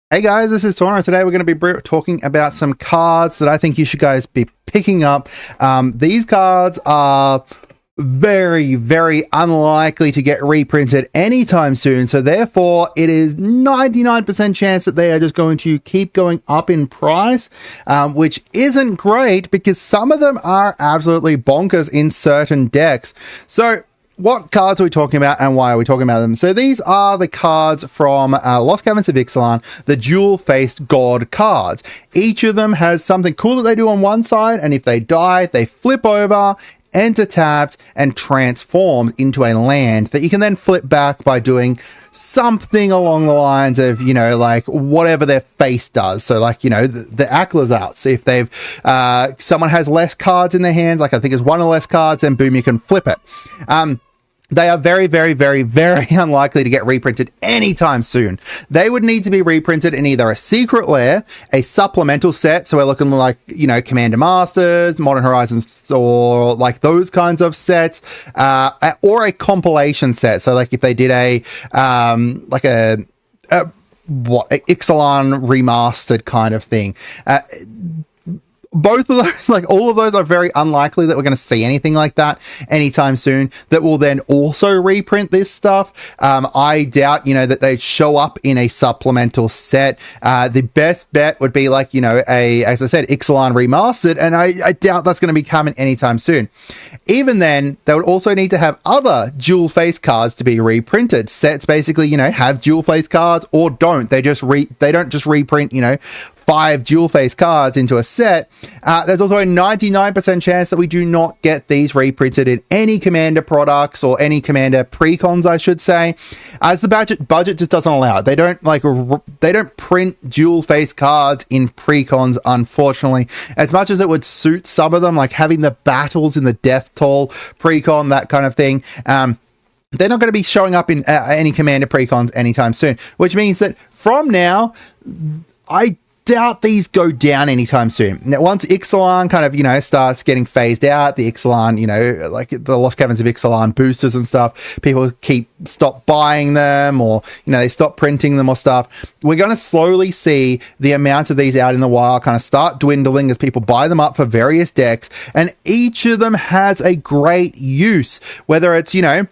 Hey guys, this is Tauna. Today we're going to be talking about some cards that I think you should guys be picking up. These cards are very, very unlikely to get reprinted anytime soon, so therefore it is 99% chance that they are just going to keep going up in price, which isn't great because some of them are absolutely bonkers in certain decks. So what cards are we talking about and why are we talking about them? So these are the cards from Lost Caverns of Ixalan, the dual-faced god cards. Each of them has something cool that they do on one side, and if they die, they flip over, enter tapped, and transform into a land that you can then flip back by doing something along the lines of, you know, like whatever their face does. So like, you know, the Aklas out. So if they've, someone has less cards in their hands, like I think it's one or less cards, then boom, you can flip it. They are very, very, very, very unlikely to get reprinted anytime soon. They would need to be reprinted in either a secret lair, a supplemental set, so we're looking like, you know, Commander Masters, Modern Horizons, or like those kinds of sets, or a compilation set. So like if they did a Ixalan remastered kind of thing. Both of those, like all of those, are very unlikely that we're going to see anything like that anytime soon that will then also reprint this stuff. I doubt, you know, that they'd show up in a supplemental set. The best bet would be like, you know, as I said, Ixalan remastered, and I doubt that's going to be coming anytime soon. Even then, they would also need to have other dual face cards to be reprinted. Sets basically, you know, have dual face cards or don't. They don't just reprint, you know, 5 dual face cards into a set. There's also a 99% chance that we do not get these reprinted in any Commander products or any Commander precons, I should say, as the budget just doesn't allow it. They don't print dual face cards in precons, unfortunately. As much as it would suit some of them, like having the battles in the Death Toll precon, that kind of thing. They're not going to be showing up in any Commander precons anytime soon, which means that from now, I doubt these go down anytime soon. Now, once Ixalan kind of, you know, starts getting phased out, the Ixalan, you know, like the Lost Caverns of Ixalan boosters and stuff, people stop buying them, or, you know, they stop printing them or stuff. We're going to slowly see the amount of these out in the wild kind of start dwindling as people buy them up for various decks, and each of them has a great use, whether it's, you know,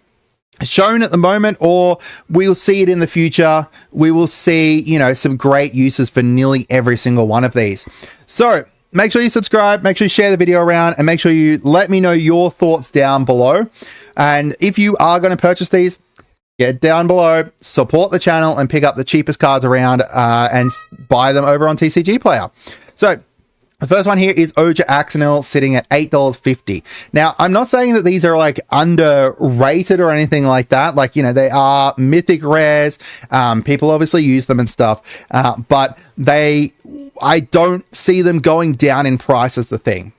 shown at the moment or we'll see it in the future. We will see, you know, some great uses for nearly every single one of these. So make sure you subscribe, make sure you share the video around, and make sure you let me know your thoughts down below. And if you are going to purchase these, get down below, support the channel, and pick up the cheapest cards around and buy them over on TCG Player. So the first one here is OAcum sitting at $8.50. Now, I'm not saying that these are like underrated or anything like that. Like, you know, they are mythic rares. People obviously use them and stuff, but I don't see them going down in price as the thing.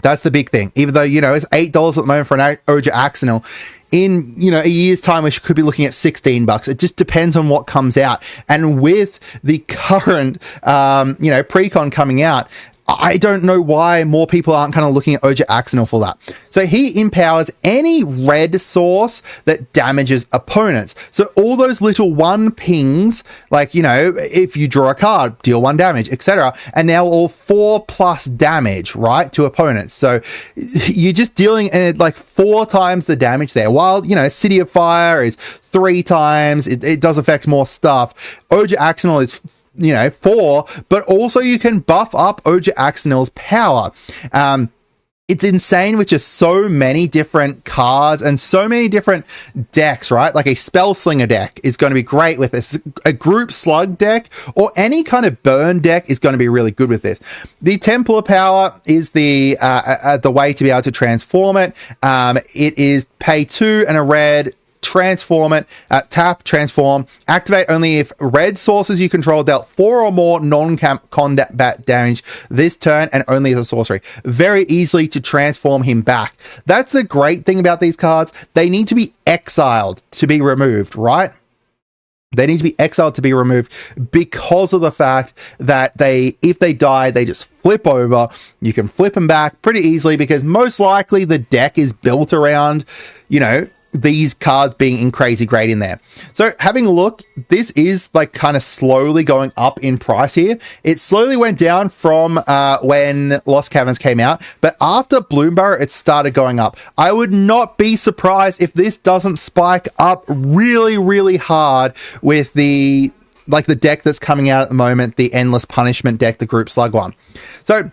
That's the big thing. Even though, you know, it's $8 at the moment for an OAcum. In, you know, a year's time, we could be looking at $16. It just depends on what comes out. And with the current, you know, precon coming out, I don't know why more people aren't kind of looking at OAcum for that. So he empowers any red source that damages opponents. So all those little 1 pings, like, you know, if you draw a card, deal 1 damage, etc. And now all 4+ damage, right, to opponents. So you're just dealing like 4 times the damage there. While, you know, City of Fire is 3 times, it does affect more stuff. OAcum is, you know, 4, but also you can buff up OAcum's power. It's insane with just so many different cards and so many different decks, right? Like a Spellslinger deck is going to be great with this. A group slug deck or any kind of burn deck is going to be really good with this. The Temple of Power is the way to be able to transform it. It is pay 2 and a red, transform it, tap, transform, activate only if red sources you control dealt 4 or more non-combat damage this turn, and only as a sorcery. Very easily to transform him back. That's the great thing about these cards. They need to be exiled to be removed, right? They need to be exiled to be removed because of the fact that if they die, they just flip over. You can flip them back pretty easily because most likely the deck is built around, you know, these cards being in crazy great in there. So having a look, this is like kind of slowly going up in price here. It slowly went down from when Lost Caverns came out, but after Bloomburrow, it started going up. I would not be surprised if this doesn't spike up really, really hard with the deck that's coming out at the moment, the Endless Punishment deck, the Group Slug one. So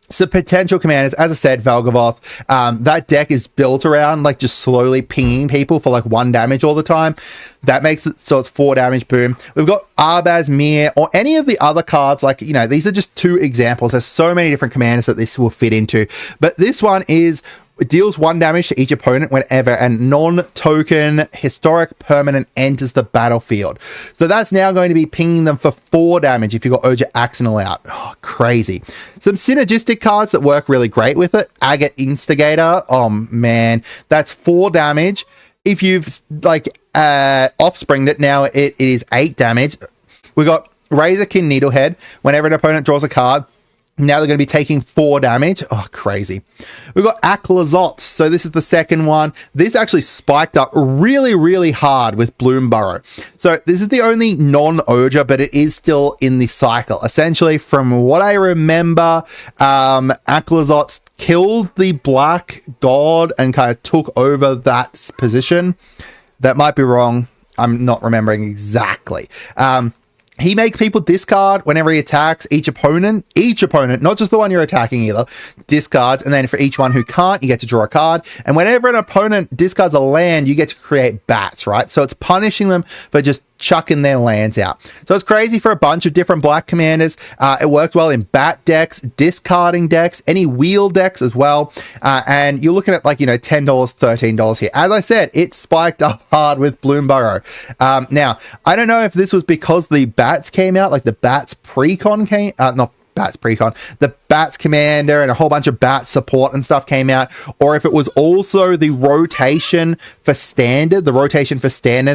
some potential commanders, as I said, Valgavoth, that deck is built around like just slowly pinging people for like 1 damage all the time. That makes it so it's 4 damage, boom. We've got Arbaz, Mir, or any of the other cards, like, you know, these are just 2 examples. There's so many different commanders that this will fit into, but this one is, it deals 1 damage to each opponent whenever a non-token historic permanent enters the battlefield. So that's now going to be pinging them for 4 damage if you've got Oja Axel out. Oh, crazy. Some synergistic cards that work really great with it. Akot Instigator. Oh, man. That's 4 damage. If you've, like, offspringed it, now it is 8 damage. We've got Razorkin Needlehead. Whenever an opponent draws a card, now they're going to be taking 4 damage. Oh, crazy. We've got Aklazotz. So this is the second one. This actually spiked up really, really hard with Bloomburrow. So this is the only non-Oja, but it is still in the cycle. Essentially, from what I remember, Aklazotz killed the Black God and kind of took over that position. That might be wrong. I'm not remembering exactly. He makes people discard whenever he attacks each opponent, not just the one you're attacking either, discards. And then for each one who can't, you get to draw a card. And whenever an opponent discards a land, you get to create bats, right? So it's punishing them for just chucking their lands out. So it's crazy for a bunch of different black commanders. It worked well in bat decks, discarding decks, any wheel decks as well. And you're looking at like, you know, $10, $13 here. As I said, it spiked up hard with Bloomburrow. Now, I don't know if this was because the bats came out, like the bats precon came, not bats precon, the bats commander and a whole bunch of bat support and stuff came out, or if it was also the rotation for standard,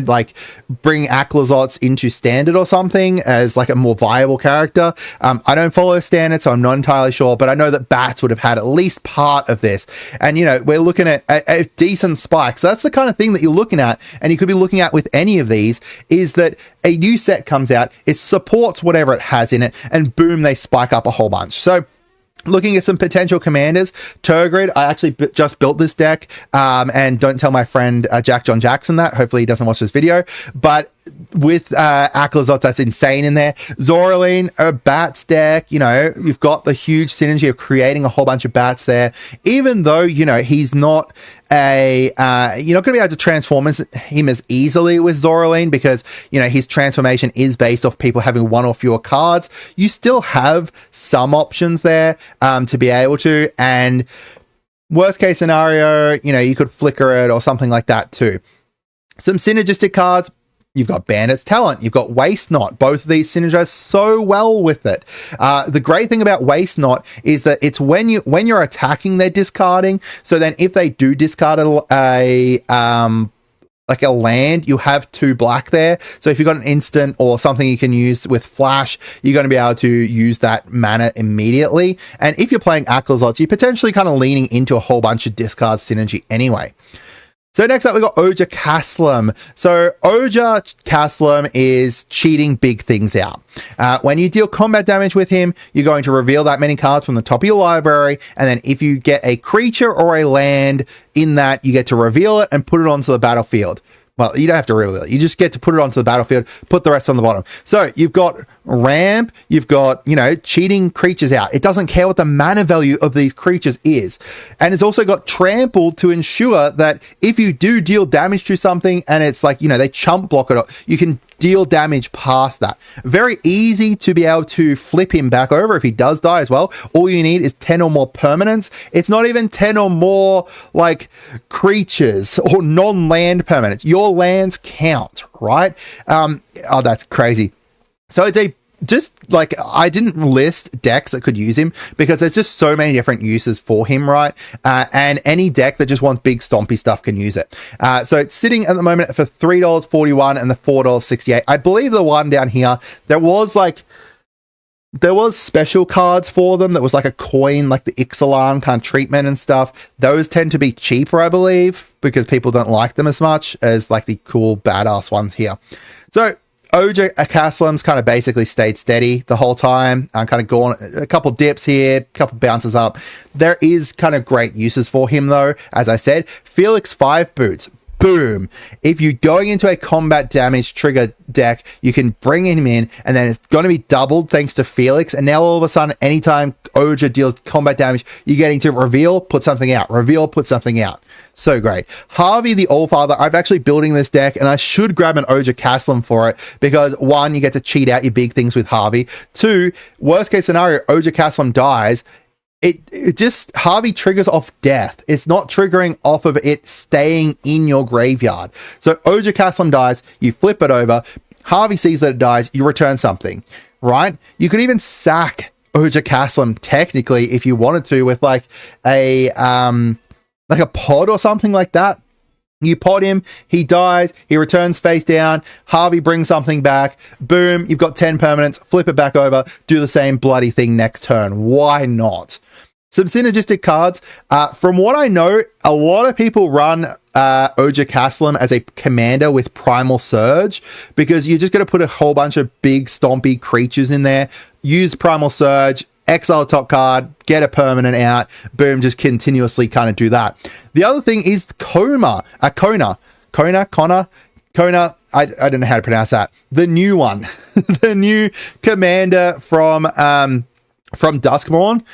like bring Aklazotz into standard or something as like a more viable character. I don't follow standard, so I'm not entirely sure, but I know that bats would have had at least part of this. And, you know, we're looking at a decent spike. So that's the kind of thing that you're looking at, and you could be looking at with any of these, is that a new set comes out, it supports whatever it has in it, and boom, they spike up a whole bunch. So looking at some potential commanders, Turgid, I actually just built this deck, and don't tell my friend Jack John Jackson that. Hopefully he doesn't watch this video, but with Aklazotz, that's insane in there. Zoraline, a bats deck, you know, you've got the huge synergy of creating a whole bunch of bats there, even though, you know, he's not you're not going to be able to transform him as easily with Zoraline because, you know, his transformation is based off people having 1 or fewer cards. You still have some options there to be able to, and worst case scenario, you know, you could flicker it or something like that too. Some synergistic cards. You've got Bandit's Talent, you've got Waste Not. Both of these synergize so well with it. The great thing about Waste Not is that it's when you're attacking, they're discarding. So then if they do discard a land, you have 2 black there. So if you've got an instant or something you can use with Flash, you're going to be able to use that mana immediately. And if you're playing Aklazotz, you're potentially kind of leaning into a whole bunch of discard synergy anyway. So next up, we've got Oja Castlum. So Oja Castlum is cheating big things out. When you deal combat damage with him, you're going to reveal that many cards from the top of your library, and then if you get a creature or a land in that, you get to reveal it and put it onto the battlefield. Well, you don't have to reveal it. You just get to put it onto the battlefield, put the rest on the bottom. So you've got ramp, you've got, you know, cheating creatures out. It doesn't care what the mana value of these creatures is. And it's also got trample to ensure that if you do deal damage to something and it's like, you know, they chump block it, you can deal damage past that. Very easy to be able to flip him back over if he does die as well. All you need is 10 or more permanents. It's not even 10 or more like creatures or non-land permanents. Your lands count, right? Oh, that's crazy. So it's just like, I didn't list decks that could use him because there's just so many different uses for him, right? And any deck that just wants big stompy stuff can use it. So it's sitting at the moment for $3.41 and the $4.68. I believe the one down here, there was like There was special cards for them that was like a coin, like the Ixalan kind of treatment and stuff. Those tend to be cheaper, I believe, because people don't like them as much as like the cool badass ones here. So OAcum's kind of basically stayed steady the whole time. I'm kind of gone a couple dips here, a couple bounces up. There is kind of great uses for him though. As I said, Felix 5 boots. Boom. If you're going into a combat damage trigger deck, you can bring him in and then it's going to be doubled thanks to Felix. And now all of a sudden, anytime Oja deals combat damage, you're getting to reveal, put something out, reveal, put something out. So great. Harvey the Allfather, I'm actually building this deck and I should grab an OAcum for it because 1, you get to cheat out your big things with Harvey. 2, worst case scenario, OAcum dies. It just, Harvey triggers off death. It's not triggering off of it staying in your graveyard. So OAcum dies, you flip it over, Harvey sees that it dies, you return something, right? You could even sack OAcum technically if you wanted to with like a pod or something like that. You pod him, he dies, he returns face down, Harvey brings something back, boom, you've got 10 permanents, flip it back over, do the same bloody thing next turn. Why not? Some synergistic cards. From what I know, a lot of people run OAcum as a commander with Primal Surge because you're just going to put a whole bunch of big stompy creatures in there, use Primal Surge, exile top card, get a permanent out, boom, just continuously kind of do that. The other thing is Kona, I don't know how to pronounce that. The new one, the new commander from Duskmourn.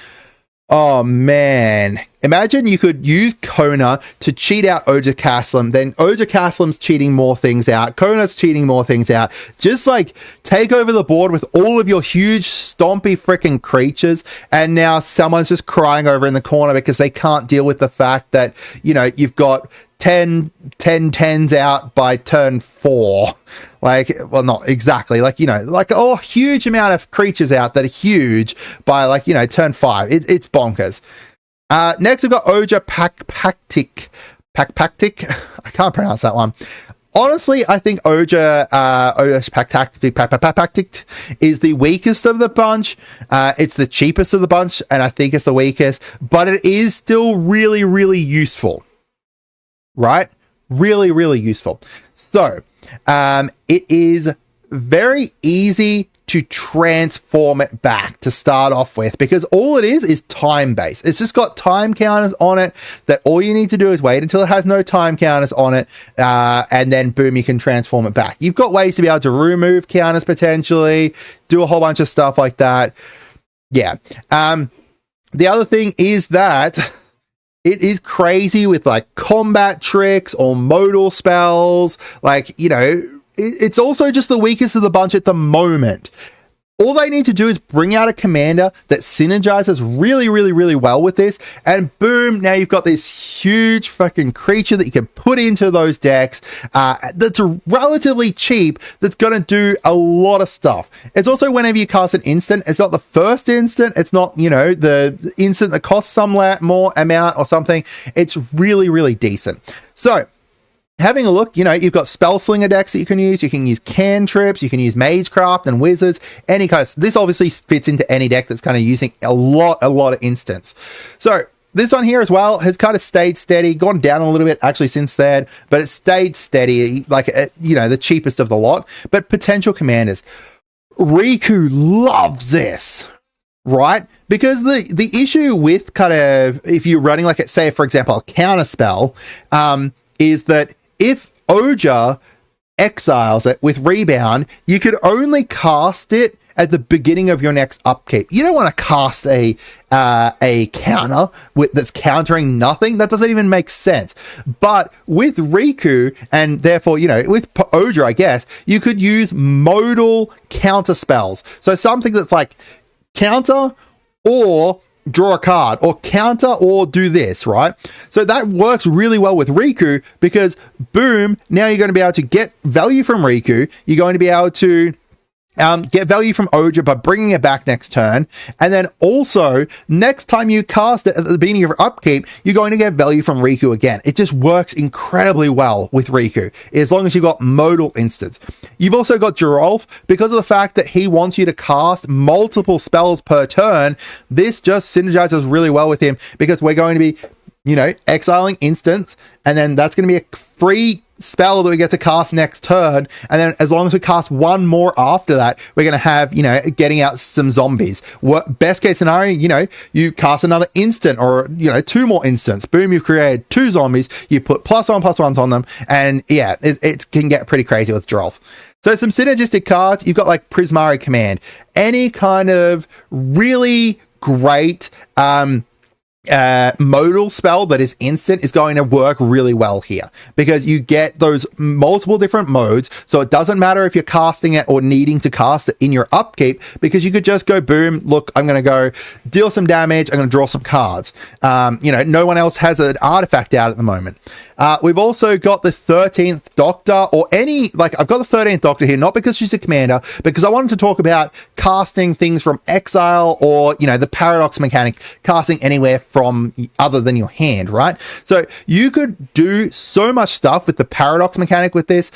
Oh man, imagine you could use Kona to cheat out OAcum, then OAcum's cheating more things out, Kona's cheating more things out, just like take over the board with all of your huge stompy freaking creatures, and now someone's just crying over in the corner because they can't deal with the fact that, you know, you've got 10 10s out by turn 4. Like, well, not exactly, like, you know, like a huge amount of creatures out that are huge by, like, you know, turn 5. It's bonkers. Next we've got Pactic. I can't pronounce that one. Honestly, I think Pactic is the weakest of the bunch. It's the cheapest of the bunch, and I think it's the weakest, but it is still really, really useful. Right? Really, really useful. So, it is very easy to transform it back to start off with because all it is time based. It's just got time counters on it that all you need to do is wait until it has no time counters on it, and then boom, you can transform it back. You've got ways to be able to remove counters potentially, do a whole bunch of stuff like that. Yeah. The other thing is that it is crazy with like combat tricks or modal spells. Like, you know, it's also just the weakest of the bunch at the moment. All they need to do is bring out a commander that synergizes really, really, really well with this. And boom, now you've got this huge fucking creature that you can put into those decks that's relatively cheap, that's going to do a lot of stuff. It's also whenever you cast an instant, it's not the first instant. It's not, you know, the instant that costs some more amount or something. It's really, really decent. So, having a look, you know, you've got Spellslinger decks that you can use cantrips, you can use Magecraft and Wizards, any kind of, this obviously fits into any deck that's kind of using a lot of instants. So this one here as well has kind of stayed steady, gone down a little bit actually since then, but it stayed steady, like, you know, the cheapest of the lot. But potential commanders, Riku loves this, right? Because the issue with kind of, if you're running like, say for example, a counter spell, is that if Oja exiles it with Rebound, you could only cast it at the beginning of your next upkeep. You don't want to cast a counter that's countering nothing. That doesn't even make sense. But with Riku, and therefore, you know, with Oja, I guess, you could use modal counter spells. So something that's like counter or draw a card, or counter, or do this, right? So that works really well with Riku because boom, now you're going to be able to get value from Riku. You're going to be able to Get value from Oja by bringing it back next turn. And then also, next time you cast it at the beginning of your upkeep, you're going to get value from Riku again. It just works incredibly well with Riku, as long as you've got modal instants. You've also got Gerolf, because of the fact that he wants you to cast multiple spells per turn. This just synergizes really well with him, because we're going to be, you know, exiling instants, and then that's going to be a free spell that we get to cast next turn, and then as long as we cast one more after that, we're going to have, you know, getting out some zombies. What best case scenario, you know, you cast another instant, or, you know, 2 more instants, boom, you've created 2 zombies, you put +1/+1s on them, and yeah, it can get pretty crazy with Gerolf. So some synergistic cards, you've got like Prismari Command, any kind of really great modal spell that is instant is going to work really well here, because you get those multiple different modes, so it doesn't matter if you're casting it or needing to cast it in your upkeep, because you could just go boom, look, I'm going to go deal some damage, I'm going to draw some cards. You know, no one else has an artifact out at the moment. We've also got the 13th Doctor, or any, like, I've got the 13th Doctor here, not because she's a commander, because I wanted to talk about casting things from exile, or, you know, the paradox mechanic, casting anywhere from other than your hand, right? So you could do so much stuff with the paradox mechanic with this,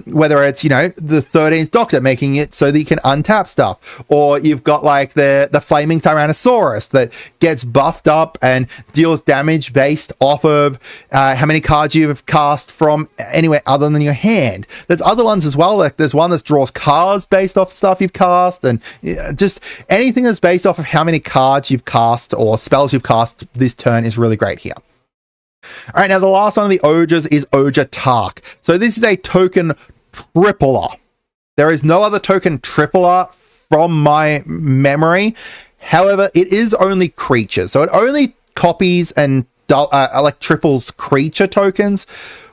whether it's, you know, the 13th Doctor, making it so that you can untap stuff, or you've got like the flaming Tyrannosaurus that gets buffed up and deals damage based off of how many cards you've cast from anywhere other than your hand. There's other ones as well, like there's one that draws cards based off stuff you've cast, and just anything that's based off of how many cards you've cast or spells you've cast this turn is really great here. All right, now the last one of the Ojas is Oja Tark. So this is a token tripler. There is no other token tripler from my memory. However, it is only creatures, so it only copies and like triples creature tokens,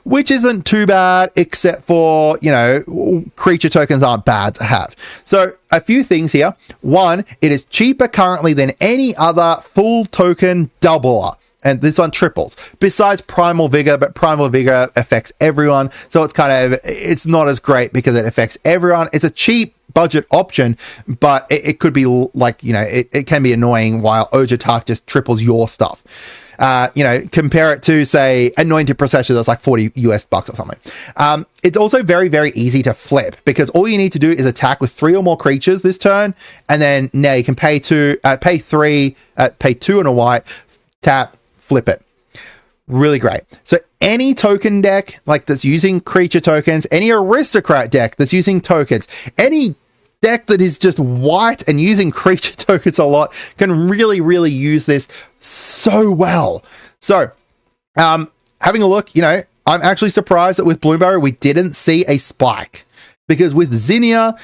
which isn't too bad, except for, you know, creature tokens aren't bad to have. So a few things here. One, it is cheaper currently than any other full token doubler, and this one triples, besides Primal Vigor, but Primal Vigor affects everyone, so it's kind of, it's not as great because it affects everyone. It's a cheap budget option, but it could be like, you know, it can be annoying while Oja Tark just triples your stuff. You know, compare it to, say, Anointed Procession that's like $40 or something. It's also very, very easy to flip, because all you need to do is attack with 3 or more creatures this turn, and then now you can pay 2 and a white, tap, flip it. Really great. So any token deck like that's using creature tokens, any aristocrat deck that's using tokens, any deck that is just white and using creature tokens a lot can really, really use this so well. So, having a look, you know, I'm actually surprised that with Bloomberry we didn't see a spike. Because with Zinnia,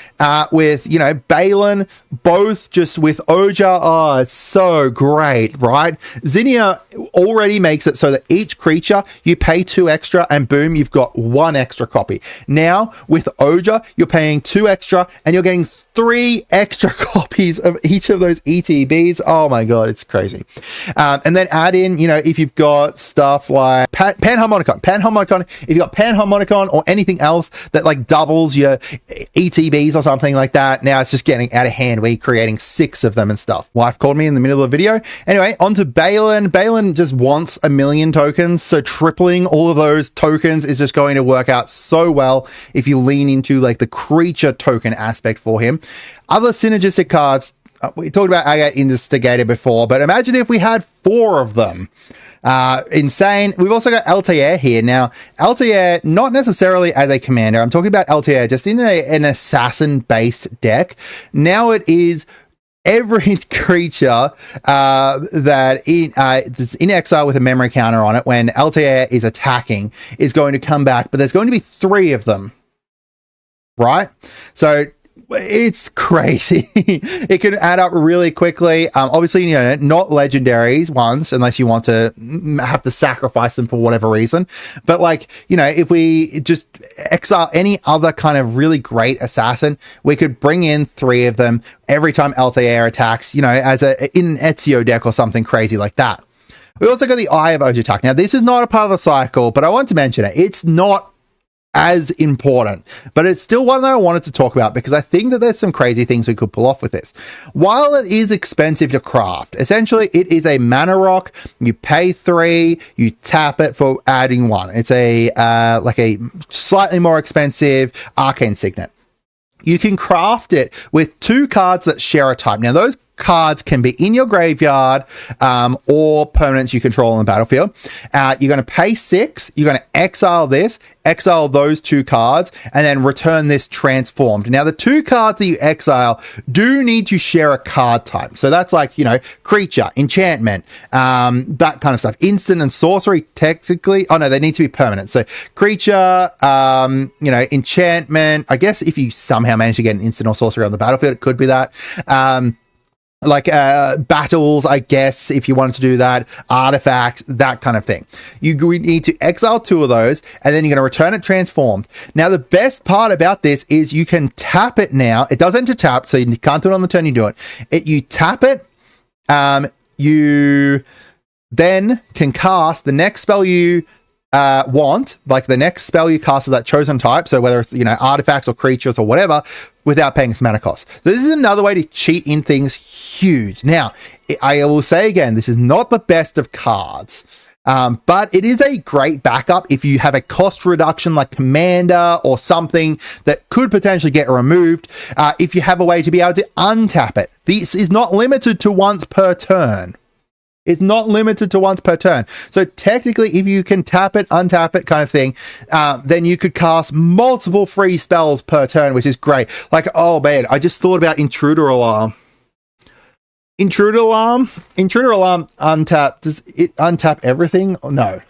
with, you know, Balin, both just with Oja, oh, it's so great, right? Zinnia already makes it so that each creature, you pay 2 extra, and boom, you've got 1 extra copy. Now, with Oja, you're paying 2 extra, and you're getting 3 extra copies of each of those ETBs. Oh my god, it's crazy. And then add in, you know, if you've got stuff like Panharmonicon, if you've got Panharmonicon or anything else that like doubles your ETBs or something like that, now it's just getting out of hand where you're creating 6 of them and stuff. Wife called me in the middle of the video. Anyway, on to Balin. Balin just wants 1 million tokens, so tripling all of those tokens is just going to work out so well if you lean into like the creature token aspect for him. Other synergistic cards, we talked about Agate Investigator before, but imagine if we had 4 of them. Insane. We've also got Altair here. Now, Altair, not necessarily as a commander. I'm talking about Altair just in an assassin-based deck. Now it is every creature that's in exile with a memory counter on it when Altair is attacking is going to come back, but there's going to be 3 of them. Right? So it's crazy. It can add up really quickly. Obviously, you know, not legendaries ones, unless you want to have to sacrifice them for whatever reason. But like, you know, if we just exile any other kind of really great assassin, we could bring in 3 of them every time Altair attacks, you know, as in an Ezio deck or something crazy like that. We also got the Eye of Oja Tark. Now, this is not a part of the cycle, but I want to mention it. It's not as important, but it's still one that I wanted to talk about because I think that there's some crazy things we could pull off with this. While it is expensive to craft, essentially it is a mana rock. You pay 3, you tap it for adding 1. It's a like a slightly more expensive arcane signet. You can craft it with 2 cards that share a type. Now those cards can be in your graveyard or permanents you control on the battlefield. You're going to pay 6, you're going to exile this, exile those 2 cards, and then return this transformed. Now the 2 cards that you exile do need to share a card type. So that's like, you know, creature, enchantment, that kind of stuff. Instant and sorcery technically, oh no, they need to be permanent. So creature, you know, enchantment, I guess if you somehow manage to get an instant or sorcery on the battlefield, it could be that. Like battles, I guess, if you wanted to do that, artifacts, that kind of thing. You need to exile 2 of those, and then you're going to return it transformed. Now, the best part about this is you can tap it now. It does enter tap, so you can't do it on the turn you do it. You tap it, you then can cast the next spell you want, like the next spell you cast of that chosen type, so whether it's, you know, artifacts or creatures or whatever, without paying its mana cost. So this is another way to cheat in things huge. Now, I will say again, this is not the best of cards, but it is a great backup if you have a cost reduction like Commander or something that could potentially get removed, if you have a way to be able to untap it. This is not limited to once per turn. It's not limited to once per turn. So technically, if you can tap it, untap it kind of thing, then you could cast multiple free spells per turn, which is great. Like, oh man, I just thought about Intruder Alarm. Intruder Alarm untap. Does it untap everything? No.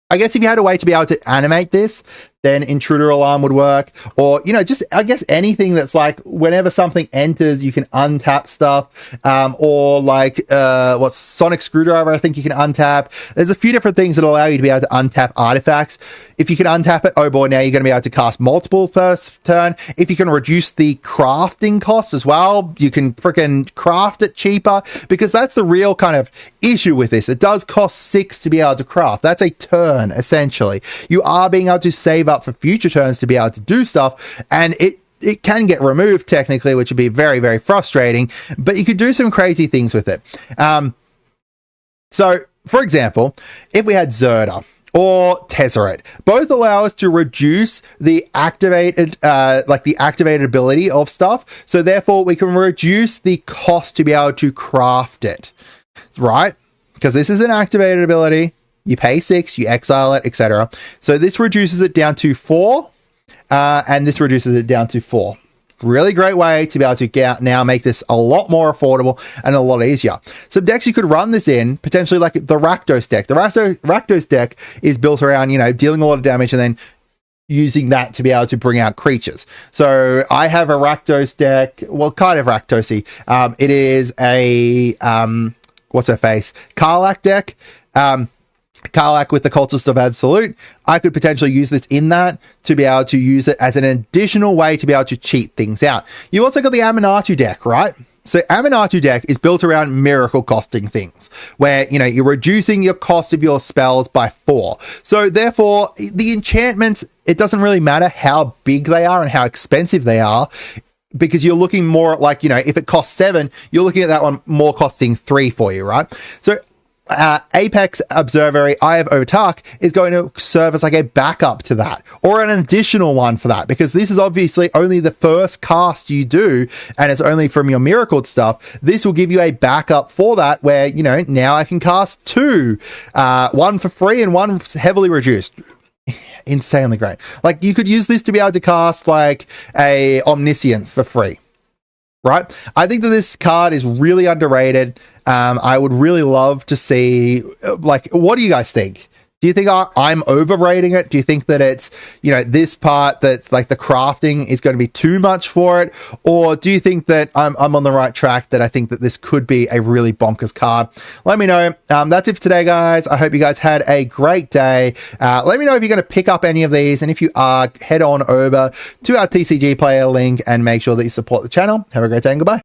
I guess if you had a way to be able to animate this, then Intruder Alarm would work. Or, you know, just, I guess anything that's like, whenever something enters, you can untap stuff. Or like, what's Sonic Screwdriver, I think you can untap. There's a few different things that allow you to be able to untap artifacts. If you can untap it, oh boy, now you're going to be able to cast multiple per turn. If you can reduce the crafting cost as well, you can freaking craft it cheaper, because that's the real kind of issue with this. It does cost 6 to be able to craft. That's a turn, essentially. You are being able to save up for future turns to be able to do stuff, and it can get removed technically, which would be very, very frustrating, but you could do some crazy things with it. So, for example, if we had Zerda or Tezzeret, both allow us to reduce the activated, the activated ability of stuff. So therefore, we can reduce the cost to be able to craft it, right? Because this is an activated ability. You pay 6, you exile it, etc. So this reduces it down to 4, and this reduces it down to 4. Really great way to be able to get out now, make this a lot more affordable and a lot easier. Some decks you could run this in, potentially like the Rakdos deck. The Rakdos deck is built around, you know, dealing a lot of damage and then using that to be able to bring out creatures. So I have a Rakdos deck, well, kind of Rakdosy. It is a, what's her face? Karlach deck. Karlach with the Cultist of Absolute. I could potentially use this in that to be able to use it as an additional way to be able to cheat things out. You also got the Aminatu deck, right? So Aminatu deck is built around miracle costing things, where, you know, you're reducing your cost of your spells by 4. So therefore, the enchantments, it doesn't really matter how big they are and how expensive they are, because you're looking more at, like, you know, if it costs 7, you're looking at that one more costing 3 for you, right? So Apex Observatory, Eye of Otak, is going to serve as like a backup to that, or an additional one for that, because this is obviously only the first cast you do, and it's only from your miracle stuff. This will give you a backup for that, where, you know, now I can cast 2, one for free and one heavily reduced. Insanely great. Like, you could use this to be able to cast like a Omniscience for free, right? I think that this card is really underrated. I would really love to see, like, what do you guys think? Do you think I'm overrating it? Do you think that it's, you know, this part that's like the crafting is going to be too much for it? Or do you think that I'm on the right track, that I think that this could be a really bonkers card? Let me know. That's it for today, guys. I hope you guys had a great day. Let me know if you're going to pick up any of these. And if you are, head on over to our TCG player link and make sure that you support the channel. Have a great day and goodbye.